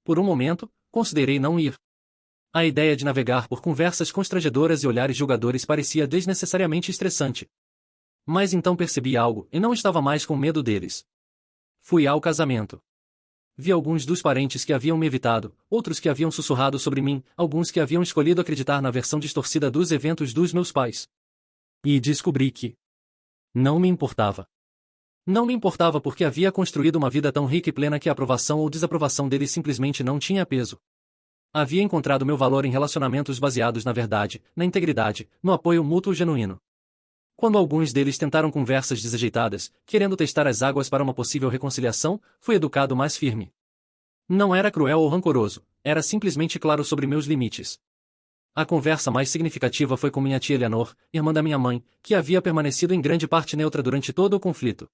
Por um momento, considerei não ir. A ideia de navegar por conversas constrangedoras e olhares julgadores parecia desnecessariamente estressante. Mas então percebi algo e não estava mais com medo deles. Fui ao casamento. vi alguns dos parentes que haviam me evitado, outros que haviam sussurrado sobre mim, alguns que haviam escolhido acreditar na versão distorcida dos eventos dos meus pais. E descobri que não me importava. Não me importava porque havia construído uma vida tão rica e plena que a aprovação ou desaprovação deles simplesmente não tinha peso. Havia encontrado meu valor em relacionamentos baseados na verdade, na integridade, no apoio mútuo genuíno. Quando alguns deles tentaram conversas desajeitadas, querendo testar as águas para uma possível reconciliação, fui educado mais firme. Não era cruel ou rancoroso, era simplesmente claro sobre meus limites. A conversa mais significativa foi com minha tia Eleanor, irmã da minha mãe, que havia permanecido em grande parte neutra durante todo o conflito.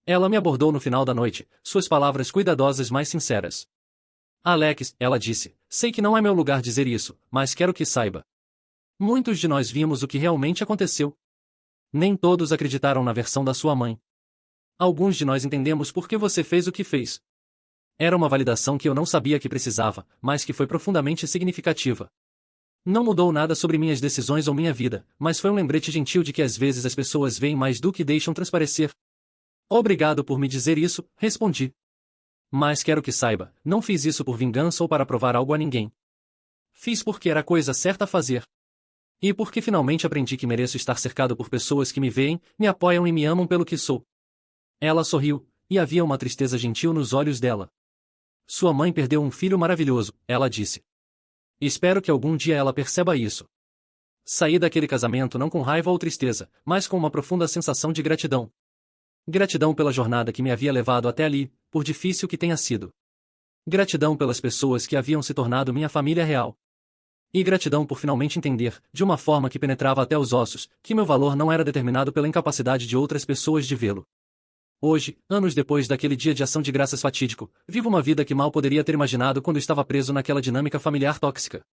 Ela me abordou no final da noite, suas palavras cuidadosas mais sinceras. Alex, ela disse, sei que não é meu lugar dizer isso, mas quero que saiba. Muitos de nós vimos o que realmente aconteceu. Nem todos acreditaram na versão da sua mãe. Alguns de nós entendemos por que você fez o que fez. Era uma validação que eu não sabia que precisava, mas que foi profundamente significativa. Não mudou nada sobre minhas decisões ou minha vida, mas foi um lembrete gentil de que às vezes as pessoas veem mais do que deixam transparecer. Obrigado por me dizer isso, respondi. Mas quero que saiba, não fiz isso por vingança ou para provar algo a ninguém. Fiz porque era a coisa certa a fazer. E porque finalmente aprendi que mereço estar cercado por pessoas que me veem, me apoiam e me amam pelo que sou. Ela sorriu, e havia uma tristeza gentil nos olhos dela. Sua mãe perdeu um filho maravilhoso, ela disse. Espero que algum dia ela perceba isso. Saí daquele casamento não com raiva ou tristeza, mas com uma profunda sensação de gratidão. Gratidão pela jornada que me havia levado até ali, por difícil que tenha sido. Gratidão pelas pessoas que haviam se tornado minha família real. E gratidão por finalmente entender, de uma forma que penetrava até os ossos, que meu valor não era determinado pela incapacidade de outras pessoas de vê-lo. Hoje, anos depois daquele dia de ação de graças fatídico, vivo uma vida que mal poderia ter imaginado quando estava preso naquela dinâmica familiar tóxica.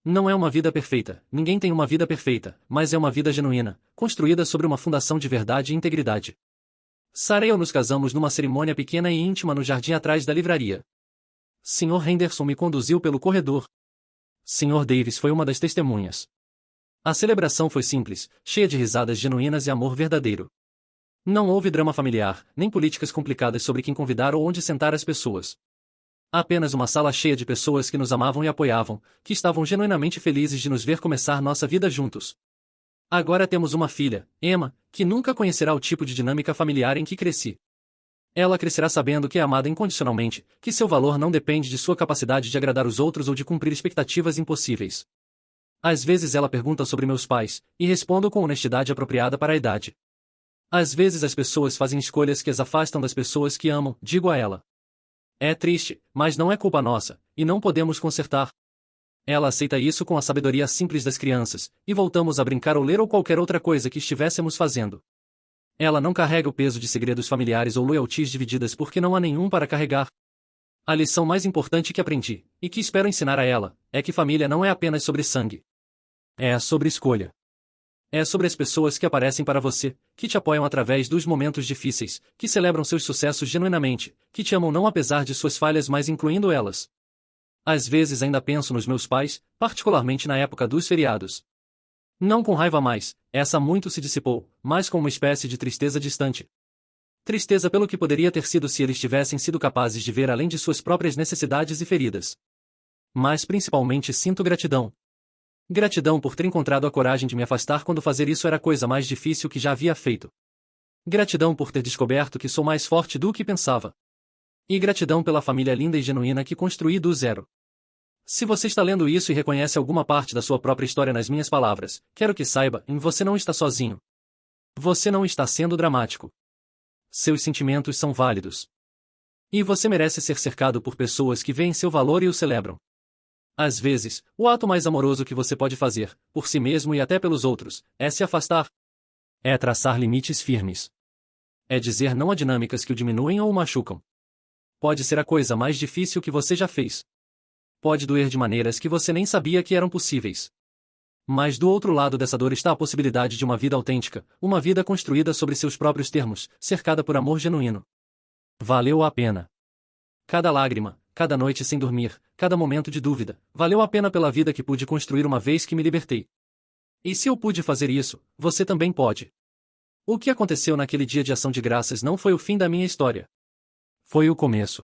Não é uma vida perfeita, ninguém tem uma vida perfeita, mas é uma vida genuína, construída sobre uma fundação de verdade e integridade. Sarah e eu nos casamos numa cerimônia pequena e íntima no jardim atrás da livraria. Sr. Henderson me conduziu pelo corredor. Sr. Davis foi uma das testemunhas. A celebração foi simples, cheia de risadas genuínas e amor verdadeiro. Não houve drama familiar, nem políticas complicadas sobre quem convidar ou onde sentar as pessoas. Apenas uma sala cheia de pessoas que nos amavam e apoiavam, que estavam genuinamente felizes de nos ver começar nossa vida juntos. Agora temos uma filha, Emma, que nunca conhecerá o tipo de dinâmica familiar em que cresci. Ela crescerá sabendo que é amada incondicionalmente, que seu valor não depende de sua capacidade de agradar os outros ou de cumprir expectativas impossíveis. Às vezes ela pergunta sobre meus pais, e respondo com honestidade apropriada para a idade. Às vezes as pessoas fazem escolhas que as afastam das pessoas que amam, digo a ela. É triste, mas não é culpa nossa, e não podemos consertar. Ela aceita isso com a sabedoria simples das crianças, e voltamos a brincar ou ler ou qualquer outra coisa que estivéssemos fazendo. Ela não carrega o peso de segredos familiares ou loyalties divididas porque não há nenhum para carregar. A lição mais importante que aprendi, e que espero ensinar a ela, é que família não é apenas sobre sangue. É sobre escolha. É sobre as pessoas que aparecem para você, que te apoiam através dos momentos difíceis, que celebram seus sucessos genuinamente, que te amam não apesar de suas falhas mas incluindo elas. Às vezes ainda penso nos meus pais, particularmente na época dos feriados. Não com raiva mais, essa muito se dissipou, mas com uma espécie de tristeza distante. Tristeza pelo que poderia ter sido se eles tivessem sido capazes de ver além de suas próprias necessidades e feridas. Mas principalmente sinto gratidão. Gratidão por ter encontrado a coragem de me afastar quando fazer isso era a coisa mais difícil que já havia feito. Gratidão por ter descoberto que sou mais forte do que pensava. E gratidão pela família linda e genuína que construí do zero. Se você está lendo isso e reconhece alguma parte da sua própria história nas minhas palavras, quero que saiba, você não está sozinho. Você não está sendo dramático. Seus sentimentos são válidos. E você merece ser cercado por pessoas que veem seu valor e o celebram. Às vezes, o ato mais amoroso que você pode fazer, por si mesmo e até pelos outros, é se afastar. É traçar limites firmes. É dizer não a dinâmicas que o diminuem ou o machucam. Pode ser a coisa mais difícil que você já fez. Pode doer de maneiras que você nem sabia que eram possíveis. Mas do outro lado dessa dor está a possibilidade de uma vida autêntica, uma vida construída sobre seus próprios termos, cercada por amor genuíno. Valeu a pena. Cada lágrima, cada noite sem dormir, cada momento de dúvida, valeu a pena pela vida que pude construir uma vez que me libertei. E se eu pude fazer isso, você também pode. O que aconteceu naquele dia de ação de graças não foi o fim da minha história. Foi o começo.